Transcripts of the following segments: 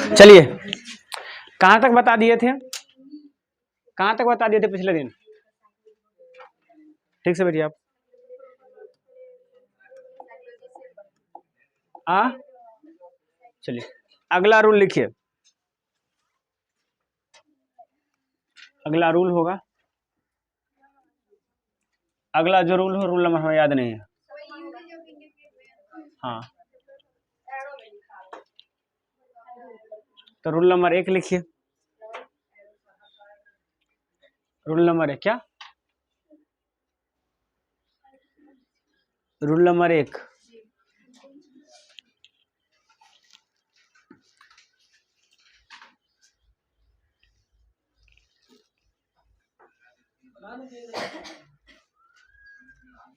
चलिए, कहाँ तक बता दिए थे? कहाँ तक बता दिए थे पिछले दिन? ठीक से बैठिए आप। चलिए, अगला रूल लिखिए। अगला रूल होगा, अगला जो रूल हो, रूल नंबर हमें याद नहीं है। हाँ, तो रूल नंबर 1 लिखिए। रूल नंबर 1 क्या? रूल नंबर 1,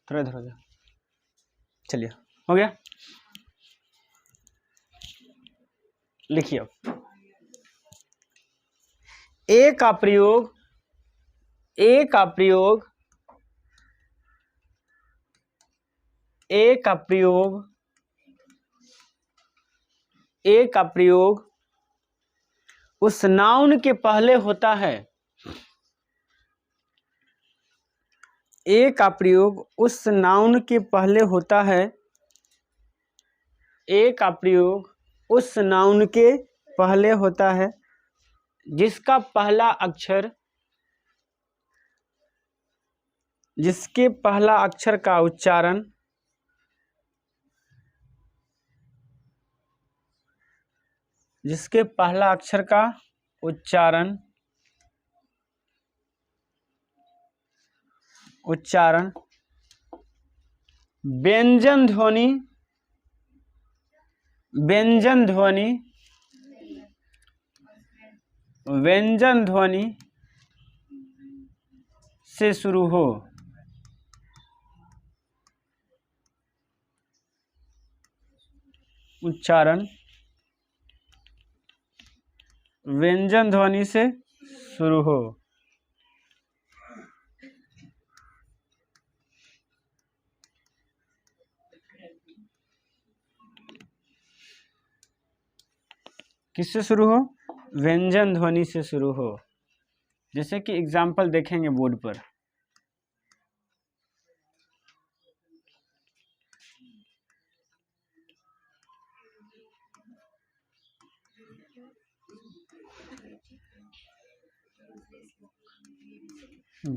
थोड़ा इधर हो जाओ। चलिए, हो गया, लिखिए अब। ए का प्रयोग, ए का प्रयोग, ए का प्रयोग, ए का प्रयोग उस नाउन के पहले होता है। ए का प्रयोग उस नाउन के पहले होता है। ए का प्रयोग उस नाउन के पहले होता है जिसका पहला अक्षर, जिसके पहला अक्षर का उच्चारण जिसके पहला अक्षर का उच्चारण उच्चारण व्यंजन ध्वनि, व्यंजन ध्वनि, व्यंजन ध्वनि से शुरू हो। उच्चारण व्यंजन ध्वनि से शुरू हो। किससे शुरू हो? व्यंजन ध्वनि से शुरू हो। जैसे कि एग्जाम्पल देखेंगे बोर्ड पर।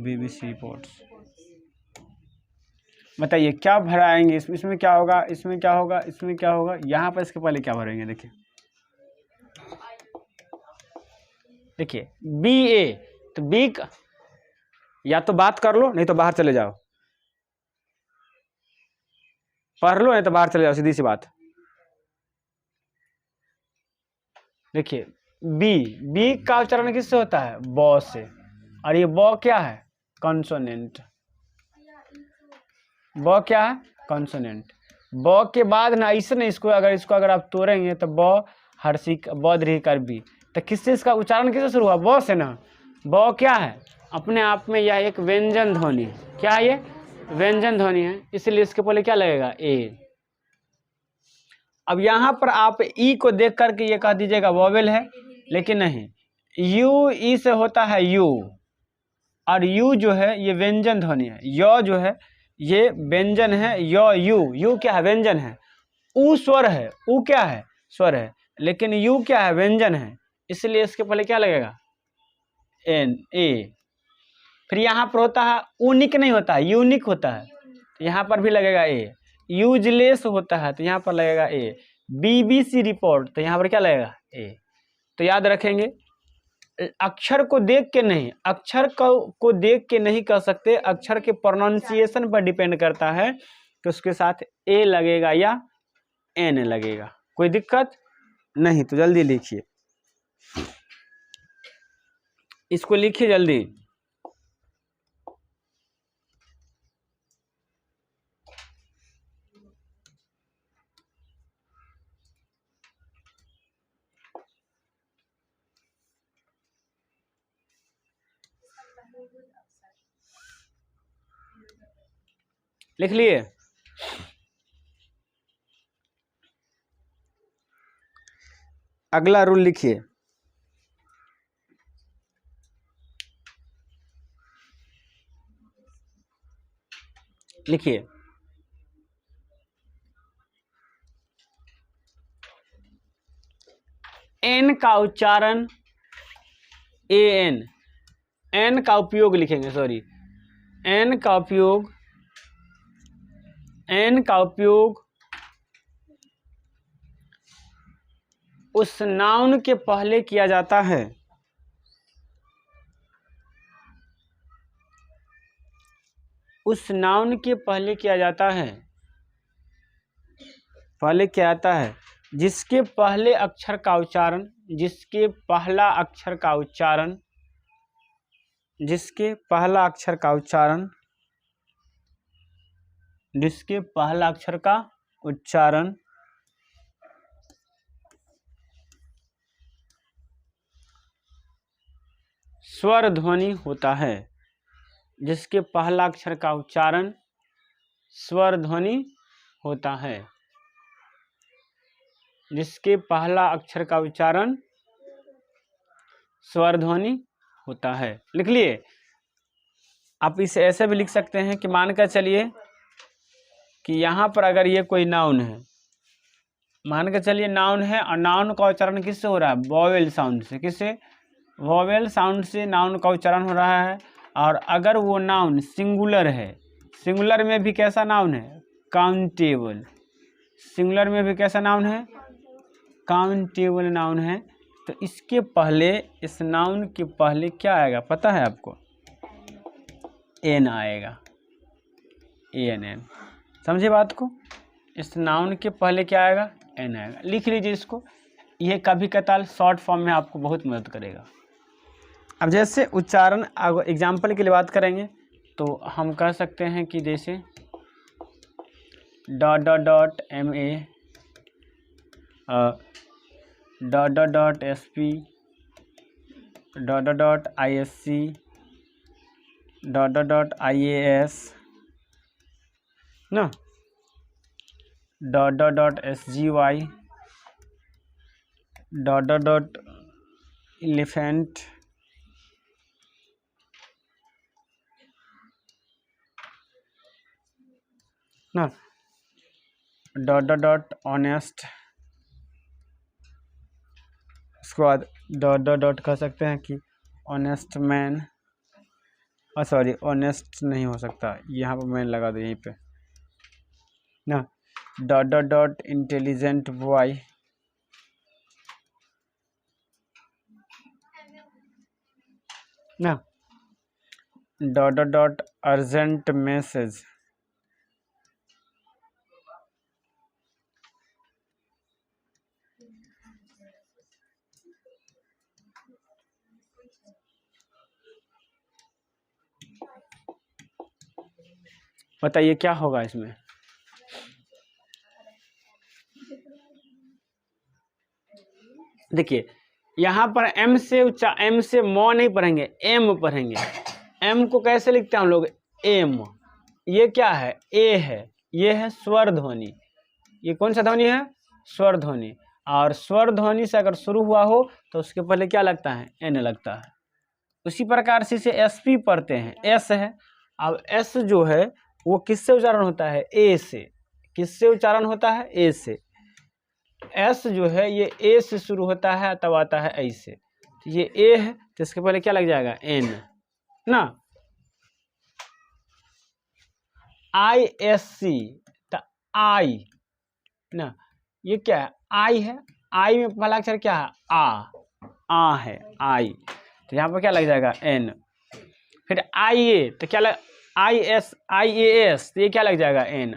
BBC रिपोर्ट्स, बताइए क्या भराएंगे इसमें क्या होगा, इसमें क्या होगा, इसमें क्या होगा, यहाँ पर इसके पहले क्या भरेंगे? देखिए, देखिए BA, तो बी का या तो बात कर लो नहीं तो बाहर चले जाओ, पढ़ लो नहीं तो बाहर चले जाओ, सीधी सी बात। देखिए बी का उच्चारण किससे होता है? ब से, और ये ब क्या है? कॉन्सोनेंट। ब क्या है? कॉन्सोनेंट। ब के बाद ना ऐसे नहीं, इसको अगर आप तोड़ेंगे तो ब हर्षी ब दीर्घ बी, तो किससे इसका उच्चारण किससे शुरू हुआ? ब से ना। ब क्या है? अपने आप में यह एक व्यंजन ध्वनि, क्या है ये? व्यंजन ध्वनि है, इसलिए इसके पहले क्या लगेगा? ए। अब यहाँ पर आप ई को देख करके ये कह दीजिएगा वोवेल है, लेकिन नहीं, यू ई से होता है यू, और यू जो है ये व्यंजन ध्वनि है। य जो है ये व्यंजन है, यू क्या है? व्यंजन है। ऊ स्वर है, ऊ क्या है? स्वर है, लेकिन यू क्या है? व्यंजन है, इसलिए इसके पहले क्या लगेगा? एन, ए। फिर यहाँ पर होता है यूनिक, नहीं होता है यूनिक होता है, तो यहाँ पर भी लगेगा ए। यूजलेस होता है तो यहाँ पर लगेगा ए। BBC रिपोर्ट, तो यहाँ पर क्या लगेगा? ए। तो याद रखेंगे, अक्षर को देख के नहीं, अक्षर को देख के नहीं कह सकते, अक्षर के प्रोनाउंसिएशन पर डिपेंड करता है कि उसके साथ ए लगेगा या एन लगेगा। कोई दिक्कत नहीं, तो जल्दी लिखिए, इसको लिखिए जल्दी। लिख लिए? अगला रूल लिखिए, लिखिए एन का उच्चारण एन का उपयोग लिखेंगे, सॉरी एन का उपयोग उस नाउन के पहले किया जाता है, उस नाउन के पहले किया जाता है, पहले क्या आता है जिसके पहले अक्षर का उच्चारण, जिसके पहला अक्षर का उच्चारण, जिसके पहला अक्षर का उच्चारण, जिसके पहला अक्षर का उच्चारण स्वर ध्वनि होता है, जिसके पहला अक्षर का उच्चारण स्वर ध्वनि होता है, जिसके पहला अक्षर का उच्चारण स्वर ध्वनि होता है। लिख लिए। आप इसे ऐसे भी लिख सकते हैं कि मान कर चलिए कि यहाँ पर अगर ये कोई नाउन है, मान कर चलिए नाउन है और नाउन का उच्चारण किससे हो रहा है, वॉवेल साउंड से। किससे? वॉवेल साउंड से नाउन का उच्चारण हो रहा है। और अगर वो नाउन सिंगुलर है, सिंगुलर में भी कैसा नाउन है, काउंटेबल, सिंगुलर में भी कैसा नाउन है, काउंटेबल नाउन है, तो इसके पहले, इस नाउन के पहले क्या आएगा पता है आपको, एन आएगा, एन। समझे बात को? इस नाउन के पहले क्या आएगा, एन आएगा। लिख लीजिए इसको, ये कभी कताल शॉर्ट फॉर्म में आपको बहुत मदद करेगा। अब जैसे उच्चारण, एग्जाम्पल के लिए बात करेंगे तो हम कह सकते हैं कि जैसे dot dot dot MA, dot dot dot SP, dot dot dot ISC, dot dot dot IAS ना, dot dot dot SGY, dot dot dot elephant, ना, डॉट डॉट डॉट ऑनेस्ट, उसके बाद डॉट डॉट डॉट कह सकते हैं कि honest man, और sorry honest नहीं हो सकता, यहाँ पर मैन लगा दो यहीं पे ना, dot dot dot intelligent boy, ना, dot dot dot urgent message, बताइए क्या होगा इसमें। देखिए यहाँ पर एम से मो नहीं पढ़ेंगे, एम पढ़ेंगे। एम को कैसे लिखते हैं हम लोग, एम। ये क्या है, ए है, ये है स्वर ध्वनि। ये कौन सा ध्वनि है, स्वर ध्वनि। और स्वर ध्वनि से अगर शुरू हुआ हो तो उसके पहले क्या लगता है, एन लगता है। उसी प्रकार से इसे SP पढ़ते हैं, एस है। अब एस जो है वो किससे उच्चारण होता है, ए से। किससे उच्चारण होता है, ए से। एस जो है ये ए से शुरू होता है तब आता है ऐसे, तो ये ए है तो इसके पहले क्या लग जाएगा, एन ना। ISC तो आई ना, ये क्या है, आई है। आई में पहला अक्षर क्या है, आ है, आई, तो यहाँ पर क्या लग जाएगा, एन। फिर IA तो क्या लग, IAS तो ये क्या लग जाएगा, एन।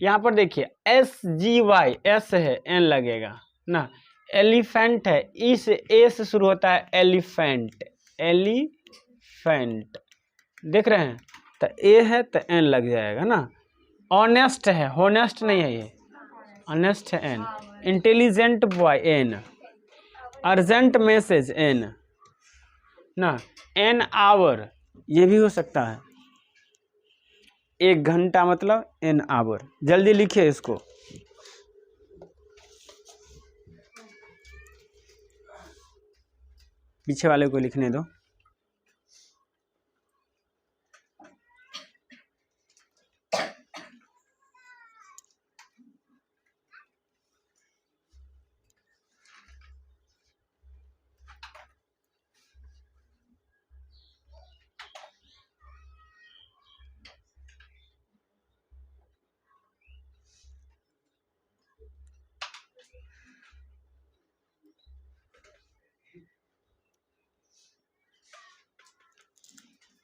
यहाँ पर देखिए SGY, एस है, एन लगेगा ना। एलिफेंट है, ई से, ए से शुरू होता है, एलिफेंट, एलिफेंट, देख रहे हैं, तो ए है तो एन लग जाएगा ना। ऑनेस्ट है, होनेस्ट नहीं है, ये ऑनेस्ट है, an. Intelligent boy, an. Urgent message, an ना। एन आवर ये भी हो सकता है, 1 घंटा मतलब एन आवर। जल्दी लिखिए इसको, पीछे वाले को लिखने दो।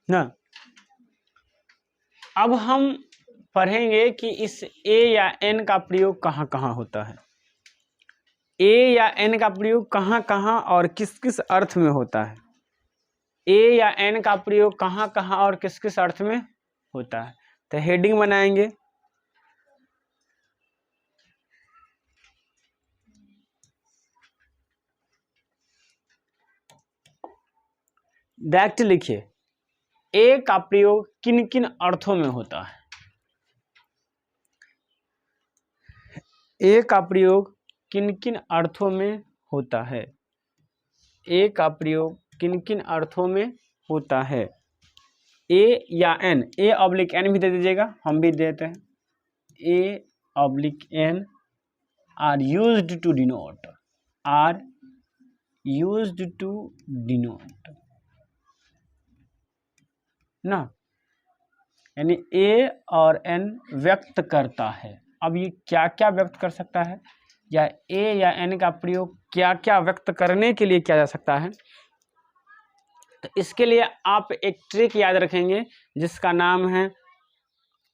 ना अब हम पढ़ेंगे कि इस ए या एन का प्रयोग कहाँ कहाँ होता है। ए या एन का प्रयोग कहाँ कहाँ और किस किस अर्थ में होता है। ए या एन का प्रयोग कहाँ कहाँ और किस किस अर्थ में होता है। तो हेडिंग बनाएंगे। डायरेक्ट लिखिए, ए का प्रयोग किन किन अर्थों में होता है। ए का प्रयोग किन किन अर्थों में होता है। ए का प्रयोग किन किन अर्थों में होता है। ए या एन, ए ऑब्लिक एन भी दे दीजिएगा, हम भी देते हैं। A oblique an are used to denote, are used to denote ना, यानी ए और एन व्यक्त करता है। अब ये क्या क्या व्यक्त कर सकता है, या ए या एन का प्रयोग क्या क्या व्यक्त करने के लिए किया जा सकता है। तो इसके लिए आप एक ट्रिक याद रखेंगे जिसका नाम है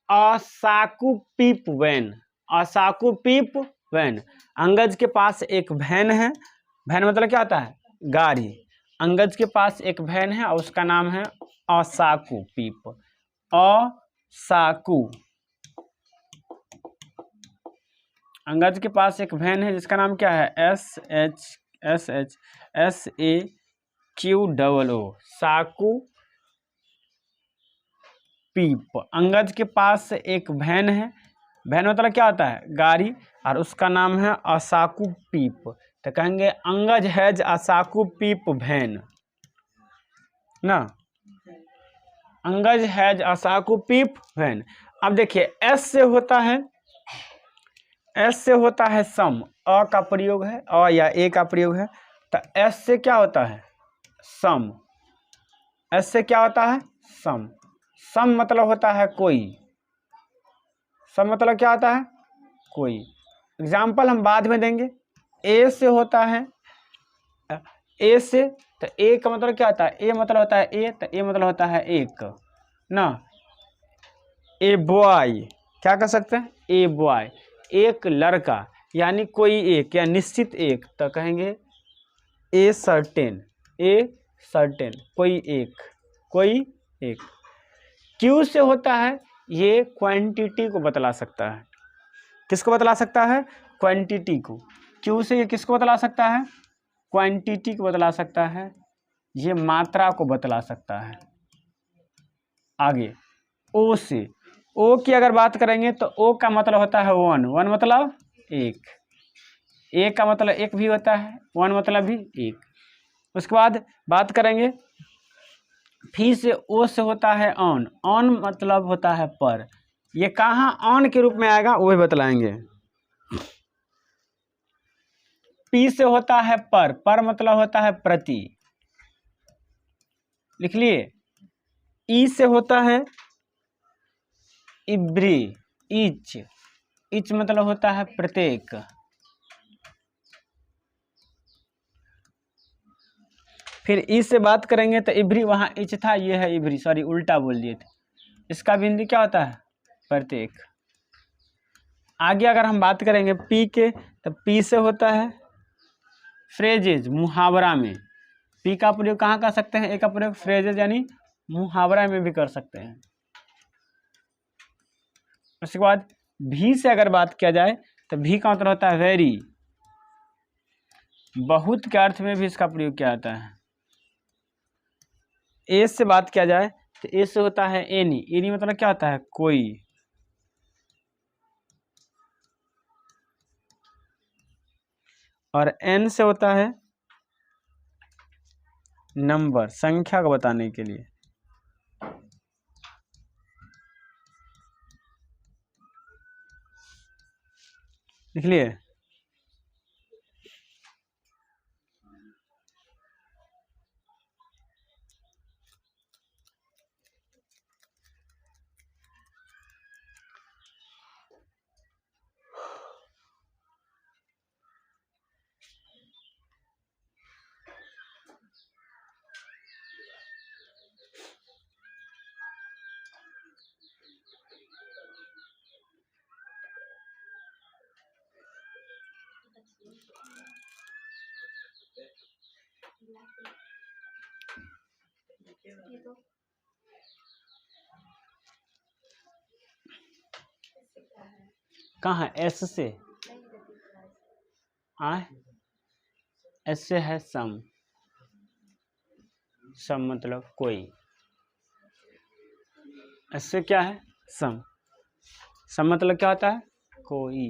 असाकुपीप वैन। असाकुपीप वैन। अंगज के पास एक वैन है, वैन मतलब क्या होता है, गाड़ी। अंगज के पास एक वैन है और उसका नाम है असाकुपीप। असाकु, अंगज के पास एक वैन है जिसका नाम क्या है, SAQOO, साकू पीप। अंगज के पास एक वैन है, वैन मतलब क्या होता है, गाड़ी, और उसका नाम है असाकू पीप। तो कहेंगे अंगज हैज असाकू पीप वैन ना, अंगज हैज असाकू पीप वैन। अब देखिए एस से होता है, एस से होता है सम, अ का प्रयोग है, अ या ए का प्रयोग है। तो एस से क्या होता है, सम। एस से क्या होता है, सम। सम मतलब होता है कोई, सम मतलब क्या होता है, कोई। एग्जाम्पल हम बाद में देंगे। ए से होता है, ए से, तो ए का मतलब क्या होता है, ए मतलब होता है ए, तो ए मतलब होता है एक ना। ए बॉय, क्या कर सकते हैं, ए बॉय, एक लड़का, यानी कोई एक या निश्चित एक। तो कहेंगे ए सर्टेन, ए सर्टेन, कोई एक, कोई एक। क्यू से होता है, ये क्वांटिटी को बतला सकता है। किसको बतला सकता है, क्वांटिटी को। क्यू से ये किसको बतला सकता है, क्वांटिटी को बतला सकता है, ये मात्रा को बतला सकता है। आगे ओ से, ओ की अगर बात करेंगे तो ओ का मतलब होता है वन, वन मतलब एक, ए का मतलब एक भी होता है, वन मतलब भी एक। उसके बाद बात करेंगे फिर से, ओ से होता है ऑन, ऑन मतलब होता है पर। ये कहाँ ऑन के रूप में आएगा वो भी बतलाएंगे। पी से होता है पर मतलब होता है प्रति, लिख लिए। ई से होता है इब्री, ईच, ईच मतलब होता है प्रत्येक। फिर ई से बात करेंगे तो इब्री, वहाँ ईच था, ये है इब्री, सॉरी उल्टा बोल दिए थे। इसका भी हिंदी क्या होता है, प्रत्येक। आगे अगर हम बात करेंगे पी के, तो पी से होता है फ्रेजेज, मुहावरा में। पी का प्रयोग कहाँ कर सकते हैं, ए का प्रयोग फ्रेजेज यानी मुहावरा में भी कर सकते हैं। उसके बाद भी से अगर बात किया जाए तो भी का मतलब होता है वेरी, बहुत के अर्थ में भी इसका प्रयोग किया जाता है। ए से बात किया जाए तो ए से होता है एनी, एनी मतलब क्या होता है, कोई। और एन से होता है नंबर, संख्या को बताने के लिए। लिख लिए? कहाँ है? एस से एस से है सम। सम मतलब कोई। एस से क्या है? सम। सम मतलब क्या होता है? कोई।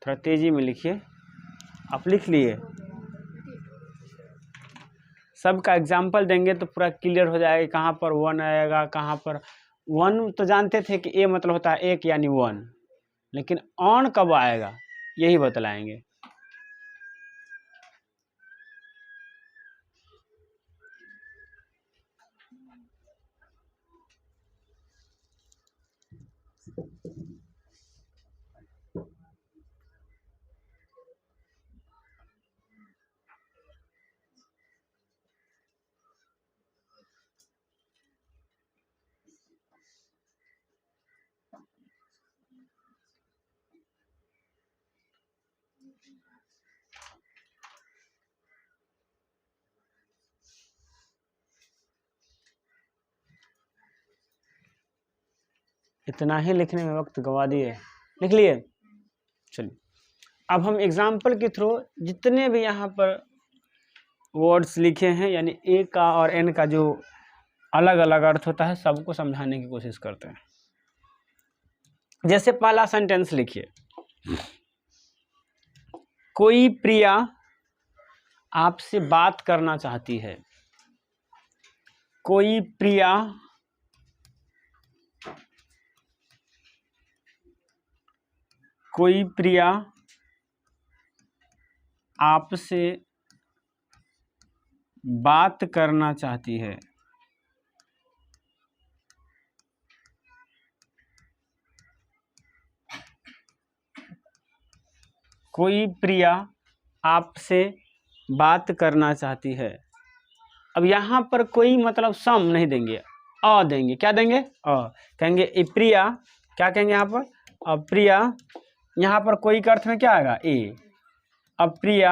थोड़ा तेजी में लिखिए। आप लिख लिए? सबका एग्जाम्पल देंगे तो पूरा क्लियर हो जाएगा कहाँ पर वन आएगा, कहाँ पर। वन तो जानते थे कि ए मतलब होता है एक यानी वन, लेकिन ऑन कब आएगा यही बतलाएंगे। इतना ही लिखने में वक्त गवा दिए। लिख लिए? चलिए अब हम एग्जाम्पल के थ्रू जितने भी यहाँ पर वर्ड्स लिखे हैं यानी ए का और एन का जो अलग अलग अर्थ होता है सबको समझाने की कोशिश करते हैं। जैसे पहला सेंटेंस लिखिए, कोई प्रिया आपसे बात करना चाहती है। कोई प्रिया आपसे बात करना चाहती है। कोई प्रिया आपसे बात करना चाहती है। अब यहाँ पर कोई मतलब सम नहीं देंगे, अ देंगे। क्या देंगे? अ। कहेंगे ए प्रिया, क्या कहेंगे यहाँ पर? अप्रिया। यहाँ पर कोई के अर्थ में क्या आएगा? ए। अप्रिया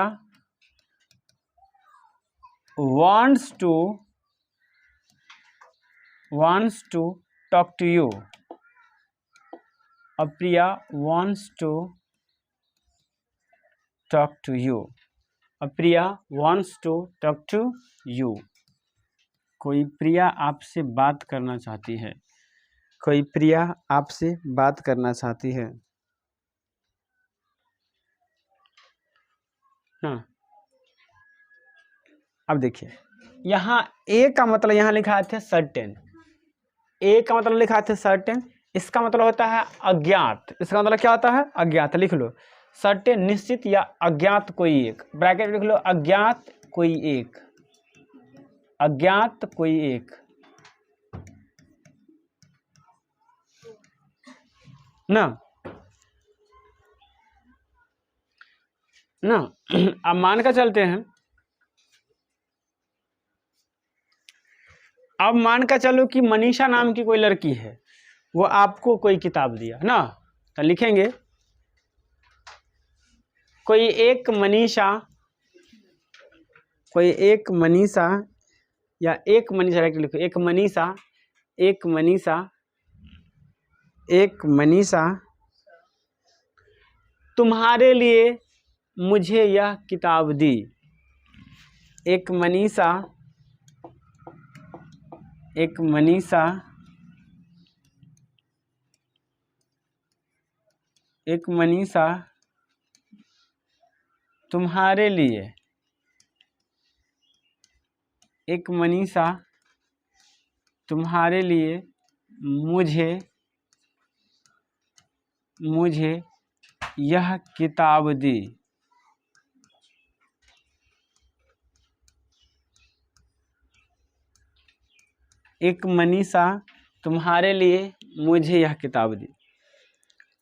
wants to talk to you. Apriya wants to talk to you. Apriya wants to talk to you. कोई प्रिया आपसे बात करना चाहती है। कोई प्रिया आपसे बात करना चाहती है ना। अब देखिए यहाँ ए का मतलब यहाँ लिखा है सर्टेन। ए का मतलब लिखा है सर्टेन, इसका मतलब होता है अज्ञात। इसका मतलब क्या होता है? अज्ञात। लिख लो सर्टेन निश्चित या अज्ञात कोई एक। ब्रैकेट लिख लो अज्ञात कोई एक। अज्ञात कोई एक ना। अब मान कर चलते हैं, अब मान कर चलो कि मनीषा नाम की कोई लड़की है, वो आपको कोई किताब दिया ना, तो लिखेंगे कोई एक मनीषा या एक मनीषा लिखो। एक मनीषा तुम्हारे लिए मुझे यह किताब दी। एक मनीषा एक मनीषा तुम्हारे लिए, एक मनीषा तुम्हारे लिए मुझे मुझे यह किताब दी। एक मनीषा तुम्हारे लिए मुझे यह किताब दी।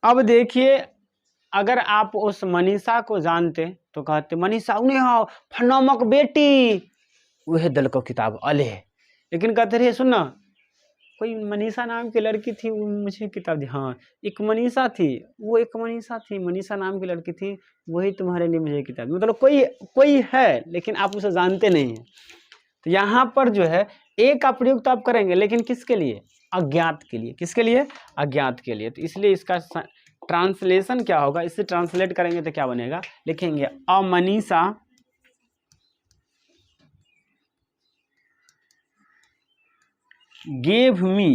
अब देखिए, अगर आप उस मनीषा को जानते तो कहते मनीषा उन्हें हाँ फनामक बेटी वह दल को किताब अले। लेकिन कहते रहे सुन ना, कोई मनीषा नाम की लड़की थी वो मुझे किताब दी। हाँ एक मनीषा थी, वो एक मनीषा थी, मनीषा नाम की लड़की थी, वही तुम्हारे लिए मुझे किताब दी। मतलब कोई कोई है लेकिन आप उसे जानते नहीं हैं। तो यहाँ पर जो है ए का प्रयोग तो आप करेंगे लेकिन किसके लिए? अज्ञात के लिए। किसके लिए? अज्ञात के लिए। तो इसलिए इसका ट्रांसलेशन क्या होगा, इसे ट्रांसलेट करेंगे तो क्या बनेगा, लिखेंगे अ Manisha gave me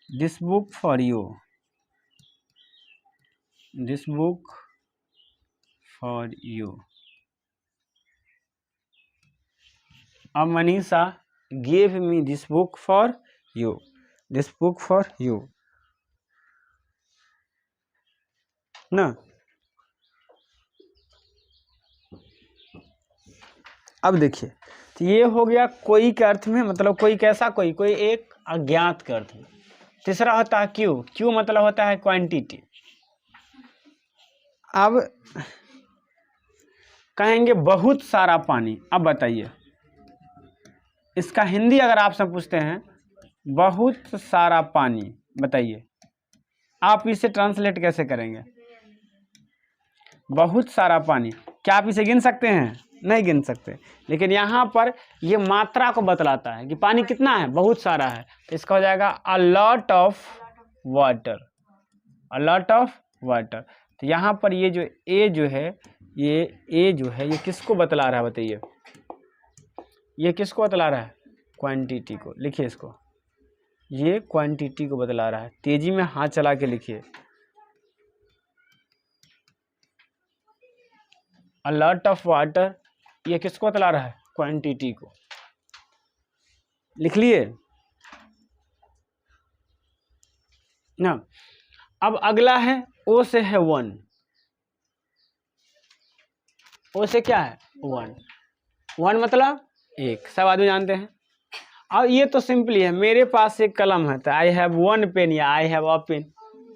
this book for you, this book for you। A Manisha gave me this book for you, this book for you ना। अब देखिए, तो ये हो गया कोई के अर्थ में, मतलब कोई कैसा, कोई कोई एक अज्ञात के अर्थ में। तीसरा होता है क्यों, क्यों मतलब होता है क्वांटिटी। अब कहेंगे बहुत सारा पानी। अब बताइए इसका हिंदी अगर आपसे पूछते हैं बहुत सारा पानी, बताइए आप इसे ट्रांसलेट कैसे करेंगे? बहुत सारा पानी, क्या आप इसे गिन सकते हैं? नहीं गिन सकते। लेकिन यहाँ पर ये मात्रा को बतलाता है कि पानी कितना है, बहुत सारा है। तो इसका हो जाएगा a lot of water, a lot of water. तो यहाँ पर ये जो ए जो है, ये ए जो है ये किसको बतला रहा है बताइए? ये किसको बतला रहा है? क्वांटिटी को। लिखिए इसको, ये क्वांटिटी को बतला रहा है। तेजी में हाथ चला के लिखिए, अ लॉट ऑफ वाटर, ये किसको बतला रहा है? क्वांटिटी को। लिख लिए ना। अब अगला है ओ से है वन। ओ से क्या है? वन। वन मतलब एक, सब आदमी जानते हैं। अब ये तो सिंपली है, मेरे पास एक कलम है तो आई हैव वन पेन या आई हैव अ पेन,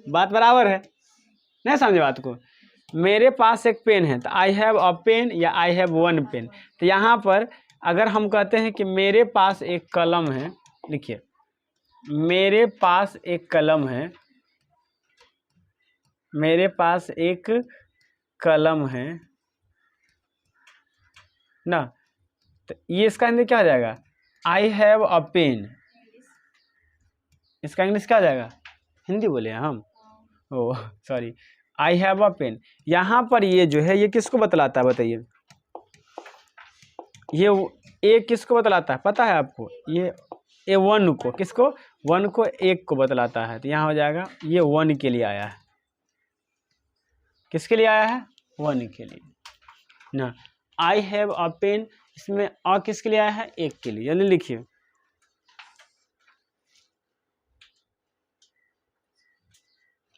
बात बराबर है। नहीं समझे बात को? मेरे पास एक पेन है तो आई हैव अ पेन या आई हैव वन पेन। तो यहाँ पर अगर हम कहते हैं कि मेरे पास एक कलम है, लिखिए मेरे पास एक कलम है, मेरे पास एक कलम है ना। तो ये इसका हिंदी क्या हो जाएगा? I have a pen. इसका इंग्लिश क्या हो जाएगा? हिंदी बोले हम, oh sorry, I have a pen. यहाँ पर ये जो है ये किसको बतलाता है बताइए? ये ए किसको बतलाता है पता है आपको? ये ए वन को, किसको? वन को, एक को बतलाता है। तो यहाँ हो जाएगा ये वन के लिए आया है। किसके लिए आया है? वन के लिए ना। आई हैव अ पेन, इसमें अ किसके लिए आया है? एक के लिए। जल्दी लिखिए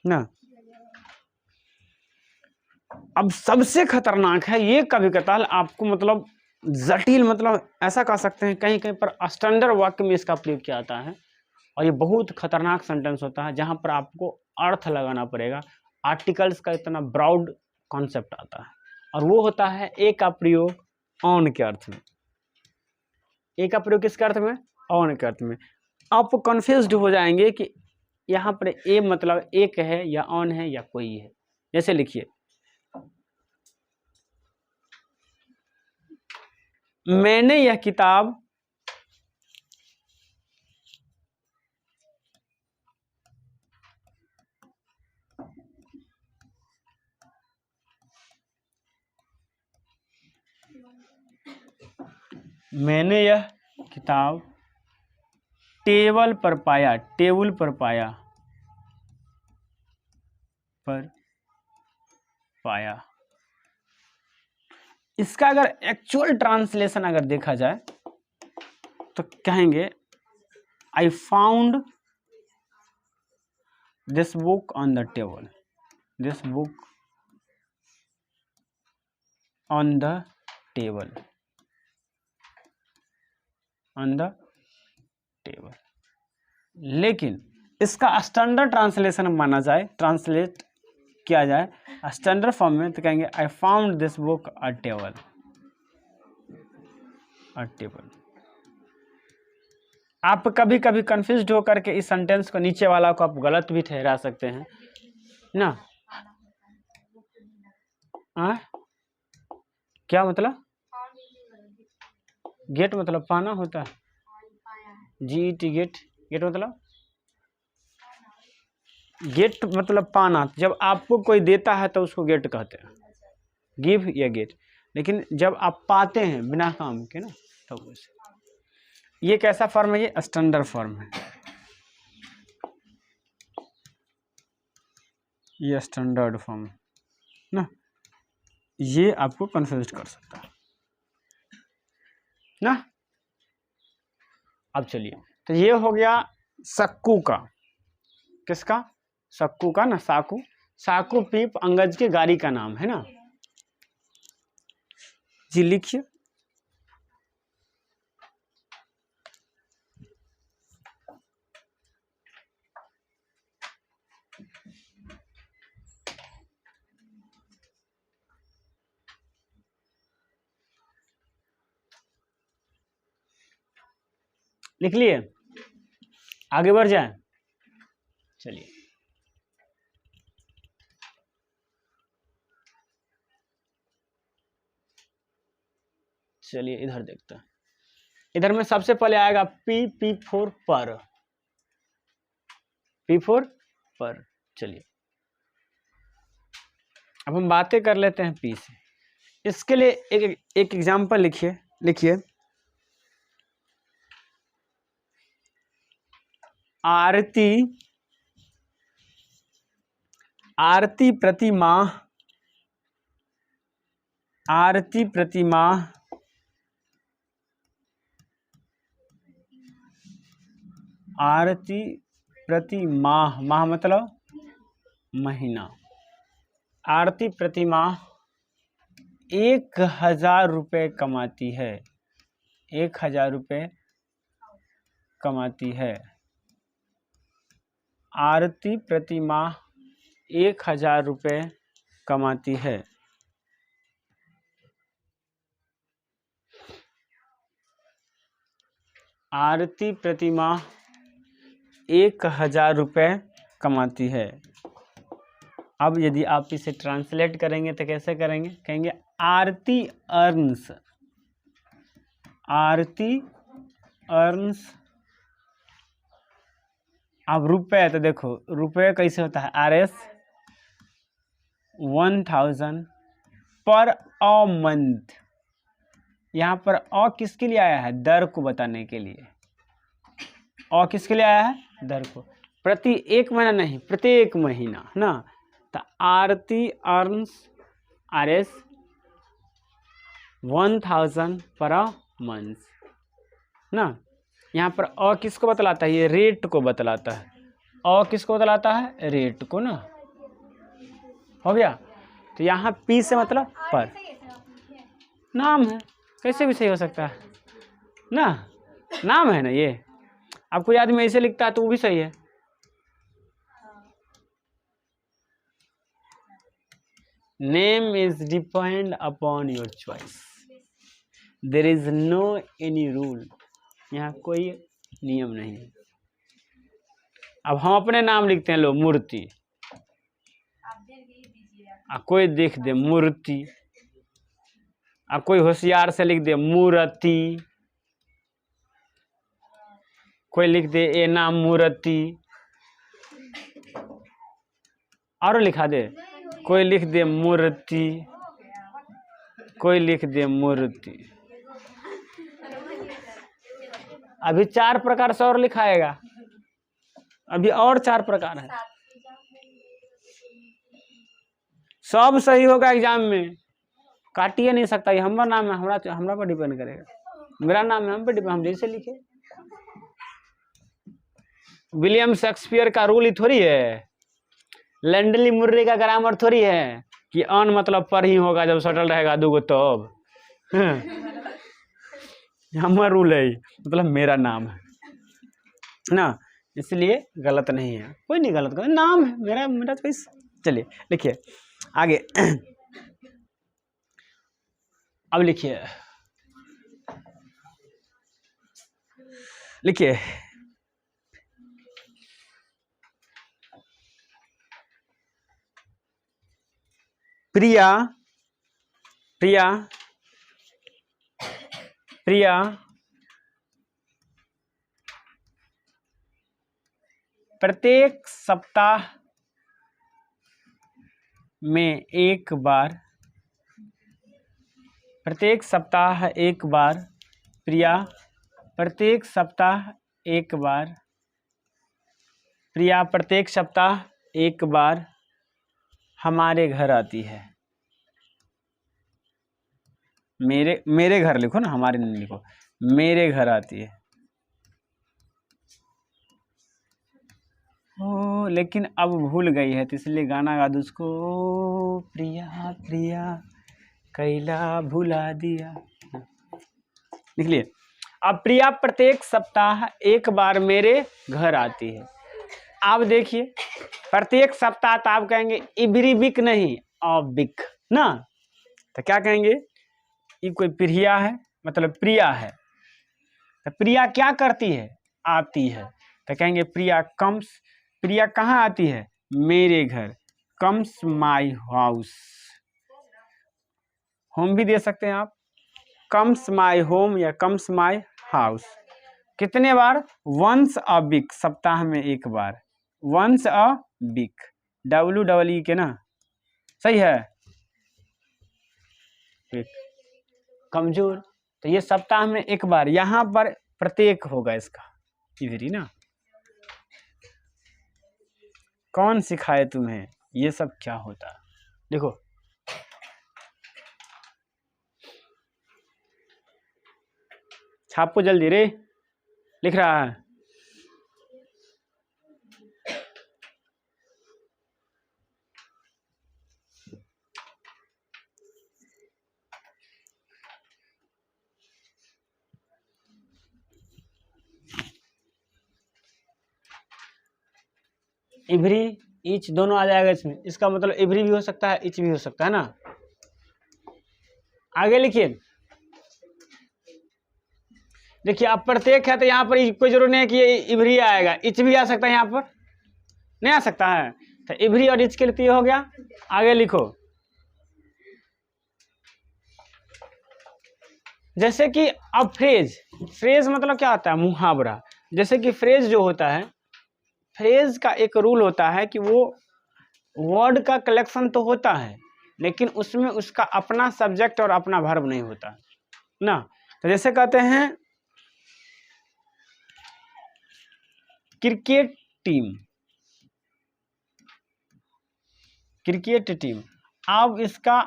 ना। अब सबसे खतरनाक है ये कभी कताल, आपको मतलब जटिल, मतलब ऐसा कह सकते हैं कहीं कहीं पर स्टैंडर्ड वाक्य में इसका प्रयोग किया जाता है। और ये बहुत खतरनाक सेंटेंस होता है जहां पर आपको अर्थ लगाना पड़ेगा। आर्टिकल्स का इतना ब्रॉड कॉन्सेप्ट आता है, और वो होता है ए का प्रयोग ऑन के अर्थ में। ए का प्रयोग किसके अर्थ में? ऑन के अर्थ में। आप कंफ्यूज्ड हो जाएंगे कि यहाँ पर ए मतलब एक है या ऑन है या कोई है। जैसे लिखिए मैंने यह किताब मैंने यह किताब टेबल पर पाया, टेबल पर पाया, पर पाया। इसका अगर एक्चुअल ट्रांसलेशन अगर देखा जाए तो कहेंगे I found this book on the table, this book on the table, on the table. लेकिन इसका स्टैंडर्ड ट्रांसलेशन माना जाए, ट्रांसलेट किया जाए स्टैंडर्ड फॉर्म में, तो कहेंगे I found this book a table, a table. आप कभी कभी कंफ्यूज होकर के इस सेंटेंस को, नीचे वाला को आप गलत भी ठहरा सकते हैं ना। क्या मतलब? गेट मतलब पाना होता है, GET गेट, गेट मतलब गेट मतलब पाना। जब आपको कोई देता है तो उसको गेट कहते हैं, गिव या गेट। लेकिन जब आप पाते हैं बिना काम के ना, तो वैसे ये कैसा फॉर्म है? ये स्टैंडर्ड फॉर्म है, ये स्टैंडर्ड फॉर्म ना। ये आपको कंफ्यूज कर सकता है ना। अब चलिए, तो ये हो गया सक्कू का, किसका? सक्कू का ना, साकू। साकू पीप अंगज के गाड़ी का नाम है ना जी, लिखिए। लिख लिए? आगे बढ़ जाए? चलिए, चलिए इधर देखते हैं। इधर में सबसे पहले आएगा पी, पी फोर पर, पी फोर पर। चलिए अब हम बातें कर लेते हैं पी से। इसके लिए एक एग्जाम्पल लिखिए, लिखिए आरती, आरती प्रति माह, आरती प्रति माह आरती प्रति माह, माह मतलब महीना। आरती प्रति माह 1000 रुपये कमाती है, 1000 रुपये कमाती है। आरती प्रति माह 1000 रुपये कमाती है। आरती प्रति माह 1000 रुपये कमाती है। अब यदि आप इसे ट्रांसलेट करेंगे तो कैसे करेंगे? कहेंगे आरती अर्न्स, आरती अर्न्स। अब रुपए, तो देखो रुपए कैसे होता है? RS 1000 पर अ मंथ। यहाँ पर अ किसके लिए आया है? दर को बताने के लिए। अ किसके लिए आया है? दर को। प्रति एक महीना नहीं, प्रत्येक महीना ना। तो आरती अर्न्स RS 1000 पर अ मंथ ना। यहाँ पर अ किसको बतलाता है? ये रेट को बतलाता है। अ किसको बतलाता है? रेट को ना। हो गया। तो यहाँ पी से मतलब पर, नाम है, कैसे भी सही हो सकता है ना, नाम है ना ये। अब कोई आदमी ऐसे लिखता है तो वो भी सही है। Name is depend upon your choice, there is no any rule. यहाँ कोई नियम नहीं है। अब हम अपने नाम लिखते हैं, लो मूर्ति, कोई देख दे मूर्ति, कोई होशियार से लिख दे मूर्ति, कोई लिख दे ए नाम मूर्ति, और लिखा दे, कोई लिख दे मूर्ति, कोई लिख दे मूर्ति। अभी 4 प्रकार से और लिखाएगा, अभी और 4 प्रकार है। सब सही होगा एग्जाम में, काटिए नहीं सकता। ये हमारा नाम है, हमरा पर डिपेंड करेगा। मेरा नाम है, हम पे डिपेंड, हम जैसे लिखे। विलियम शेक्सपियर का रूल ही थोड़ी है, लैंडली मुर्रे का ग्रामर थोड़ी है कि अन मतलब पर ही होगा जब सटल रहेगा दूगो तब। हमारा रूल है, मतलब मेरा नाम है ना, इसलिए गलत नहीं है, कोई नहीं गलत कर, नाम है मेरा, मेरा तो। चलिए लिखिए आगे। अब लिखिए, लिखिए प्रिया, प्रिया, प्रिया प्रत्येक सप्ताह में एक बार, प्रत्येक सप्ताह एक बार, प्रिया प्रत्येक सप्ताह एक बार, प्रिया प्रत्येक सप्ताह एक बार हमारे घर आती है। मेरे घर लिखो ना, हमारे नहीं लिखो, मेरे घर आती है। ओ लेकिन अब भूल गई है, तो इसलिए गाना गा दो उसको, प्रिया प्रिया कैला भुला दिया। लिख लिए। अब प्रिया प्रत्येक सप्ताह एक बार मेरे घर आती है। आप देखिए प्रत्येक सप्ताह तो आप कहेंगे एवरी वीक नहीं, वीक ना, तो क्या कहेंगे, ये कोई प्रिया है, मतलब प्रिया है, तो प्रिया क्या करती है, आती है, तो कहेंगे प्रिया कम्स, प्रिया कहाँ आती है, मेरे घर, कम्स माई हाउस। होम भी दे सकते हैं आप, कम्स माई होम या कम्स माई हाउस। कितने बार, वंस अ वीक, सप्ताह में एक बार, वंस अ वीक, WEE के ना, सही है। कमजोर, तो ये सप्ताह में एक बार, यहाँ पर प्रत्येक होगा इसका, इधरी ना। कौन सिखाए तुम्हें ये सब क्या होता, देखो छापो जल्दी रे, लिख रहा है। इवरी ईच दोनों आ जाएगा इसमें, इसका मतलब इवरी भी हो सकता है, ईच भी हो सकता है ना। आगे लिखिए, देखिए अब प्रत्येक है तो यहाँ पर कोई जरूर नहीं है कि ये इवरी आएगा, ईच भी आ सकता है, यहाँ पर नहीं आ सकता है, तो इवरी और ईच के लिए हो गया। आगे लिखो, जैसे कि अब फ्रेज, फ्रेज मतलब क्या होता है, मुहावरा। जैसे कि फ्रेज जो होता है, फ्रेज का एक रूल होता है कि वो वर्ड का कलेक्शन तो होता है, लेकिन उसमें उसका अपना सब्जेक्ट और अपना वर्ब नहीं होता ना। तो जैसे कहते हैं क्रिकेट टीम, क्रिकेट टीम, आप इसका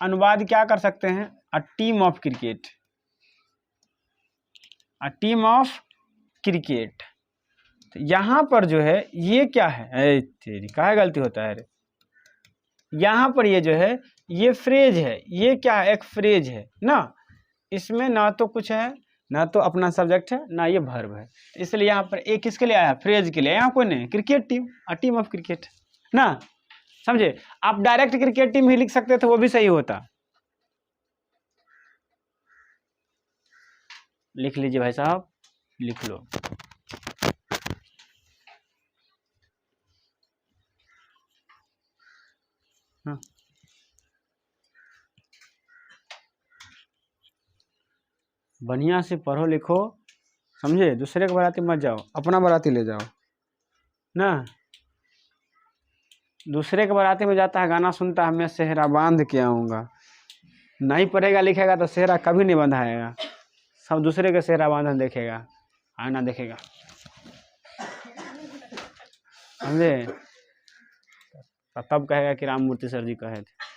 अनुवाद क्या कर सकते हैं, a team of cricket, a team of cricket. तो यहाँ पर जो है ये क्या है, तेरी काहे गलती होता है रे, यहाँ पर ये जो है ये फ्रेज है, ये क्या है, एक फ्रेज है ना, इसमें ना तो कुछ है, ना तो अपना सब्जेक्ट है, ना ये वर्ब है, इसलिए यहाँ पर एक किसके लिए आया, फ्रेज के लिए। यहाँ कोई नहीं, cricket team, a team of cricket ना, समझे। आप डायरेक्ट क्रिकेट टीम ही लिख सकते थे, वो भी सही होता। लिख लीजिए भाई साहब, लिख लो। हाँ बढ़िया से पढ़ो लिखो, समझे, दूसरे के बाराती मत जाओ, अपना बाराती ले जाओ ना। दूसरे के बाराती में जाता है, गाना सुनता है, मैं सेहरा बांध के आऊँगा, नहीं पढ़ेगा लिखेगा तो सेहरा कभी नहीं बंधाएगा, सब दूसरे के सेहरा बांधन देखेगा। आईना देखेगा, समझे? तब कहेगा कि राम मूर्ति सर जी कहे थे।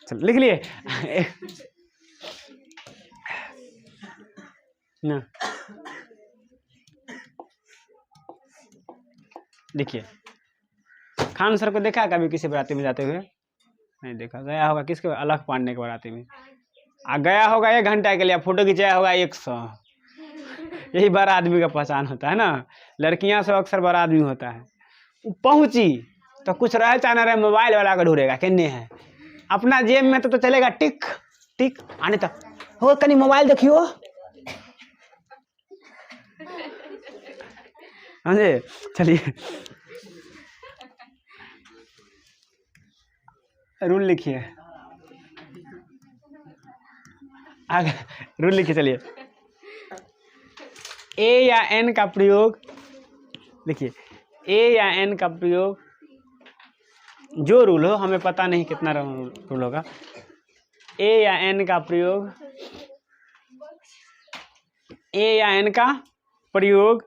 चल लिख लिए ना। देखिए, खान सर को देखा है कभी किसी बाराती में जाते हुए? नहीं देखा। गया होगा किसके, अलख पांडे के बाराती में गया होगा 1 घंटा के लिए, फोटो खिंचाया होगा 100। यही बड़ा आदमी का पहचान होता है ना। लड़कियां से अक्सर बड़ा आदमी होता है। पहुंची तो कुछ रहे चाहे ना रहे, मोबाइल वाला का ढूंढेगा किन्ने है, अपना जेब में तो चलेगा टिक टिक आने तक हो, कहीं मोबाइल देखियो, समझे? चलिए रूल लिखिए, आगे रूल लिखिए। चलिए, ए या एन का प्रयोग, देखिए ए या एन का प्रयोग जो रूल हो, हमें पता नहीं कितना रूल होगा। ए या एन का प्रयोग, ए या एन का प्रयोग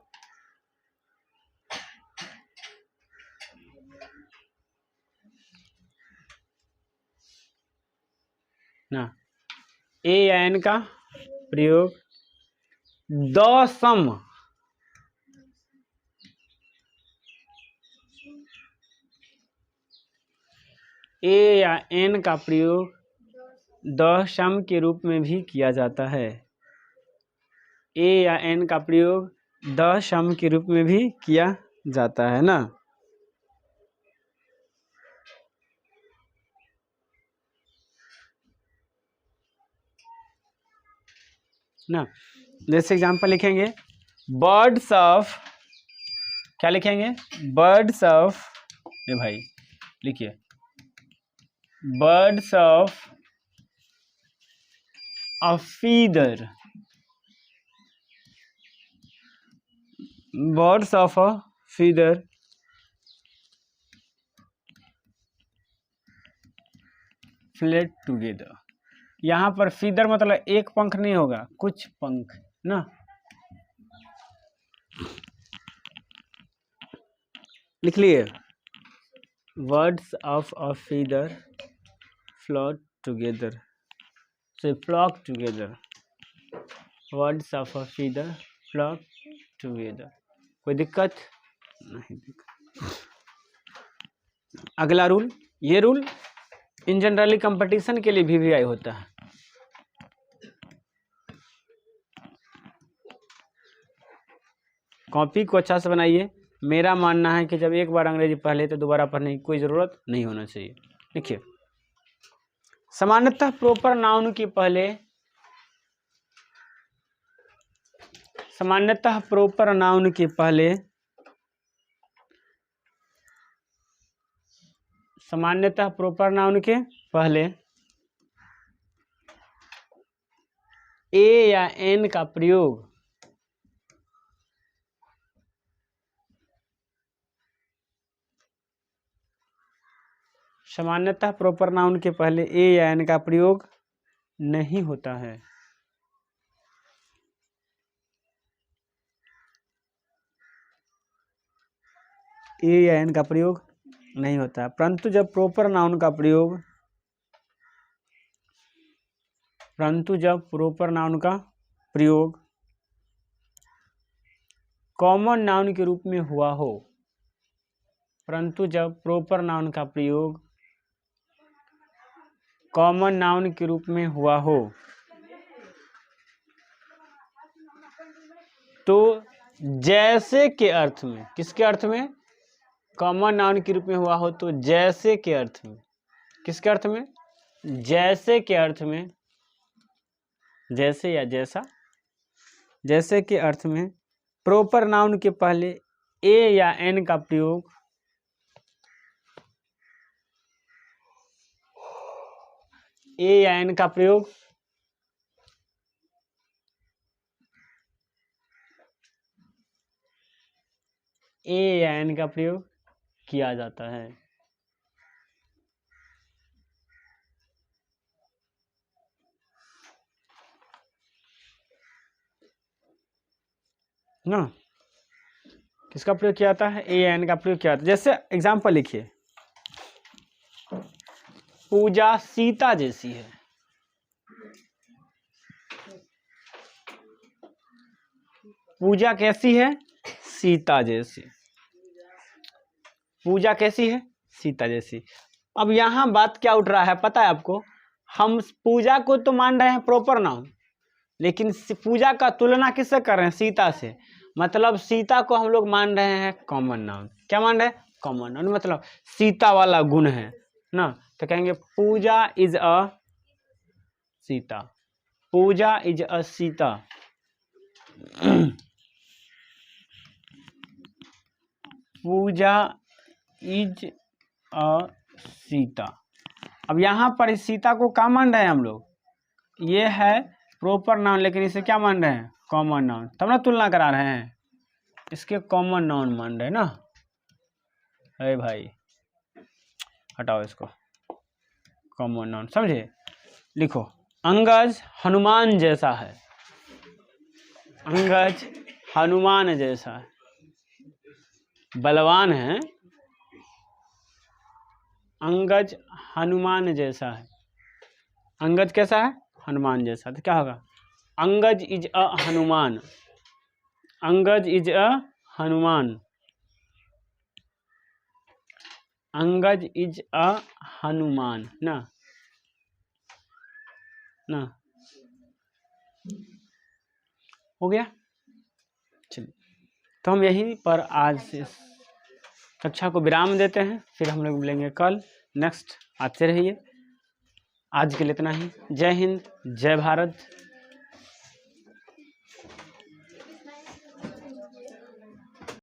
ना, ए या एन का प्रयोग द सम, ए या एन का प्रयोग द सम के रूप में भी किया जाता है। ए या एन का प्रयोग द सम के रूप में भी किया जाता है ना। ना जैसे एग्जांपल लिखेंगे, बर्ड्स ऑफ, क्या लिखेंगे? बर्ड्स ऑफ, ये भाई लिखिए, birds of a feather, birds of a feather flat together. यहाँ पर फीदर मतलब एक पंख नहीं होगा, कुछ पंख ना। लिख लिए, words of a feather float together, से flock together, words of a feather flock together. कोई दिक्कत नहीं? दिक्कत। अगला रूल, ये रूल इन जनरली कंपटीशन के लिए भी आई होता है। कॉपी को अच्छा से बनाइए। मेरा मानना है कि जब एक बार अंग्रेजी पढ़ ले तो दोबारा पढ़ने की कोई ज़रूरत नहीं होना चाहिए। देखिए, सामान्यतः प्रॉपर नाउन के पहले, सामान्यतः प्रॉपर नाउन के पहले, सामान्यतः प्रॉपर नाउन के पहले ए या एन का प्रयोग सामान्यतः प्रॉपर नाउन के पहले ए या एन का प्रयोग नहीं होता है। ए या एन का प्रयोग नहीं होता है, परंतु जब प्रॉपर नाउन का प्रयोग, परंतु जब प्रॉपर नाउन का प्रयोग कॉमन नाउन के रूप में हुआ हो, परंतु जब प्रॉपर नाउन का प्रयोग कॉमन नाउन के रूप में हुआ हो, तो जैसे के अर्थ में, किसके अर्थ में? कॉमन नाउन के रूप में हुआ हो तो जैसे के अर्थ में, किसके अर्थ में? जैसे के अर्थ में, जैसे या जैसा, जैसे के अर्थ में प्रॉपर नाउन के पहले ए या एन का प्रयोग ए या एन का प्रयोग ए या एन का प्रयोग किया जाता है। ना, किसका प्रयोग किया जाता है, ए एन का प्रयोग किया जाता है। जैसे एग्जाम्पल लिखिए, पूजा सीता जैसी है, पूजा कैसी है, सीता जैसी, पूजा कैसी है, सीता जैसी। अब यहां बात क्या उठ रहा है पता है आपको, हम पूजा को तो मान रहे हैं प्रॉपर नाउन, लेकिन पूजा का तुलना किससे कर रहे हैं, सीता से, मतलब सीता को हम लोग मान रहे हैं कॉमन नाउन। क्या मान रहे हैं, कॉमन नाउन, मतलब सीता वाला गुण है ना, तो कहेंगे Puja is a Sita, Puja is a Sita. Puja is a Sita. अब यहाँ पर इस सीता को क्या मान रहे हैं हम लोग, ये है प्रॉपर नाउन, लेकिन इसे क्या मान रहे हैं, कॉमन नाउन, तब ना तुलना करा रहे हैं, इसके कॉमन नाउन मान रहे हैं ना। अरे भाई हटाओ इसको, कॉमन नाउन समझे। लिखो, अंगज हनुमान जैसा है, अंगज हनुमान जैसा है, बलवान है, अंगज हनुमान जैसा है, अंगज कैसा है, हनुमान जैसा, तो क्या होगा, Angaj is a Hanuman, Angaj is a Hanuman, Angaj is a Hanuman ना, ना हो गया। चलिए, तो हम यहीं पर आज से कक्षा को विराम देते हैं, फिर हम लोग मिलेंगे कल, नेक्स्ट आते रहिए। आज के लिए इतना ही, जय हिंद, जय भारत।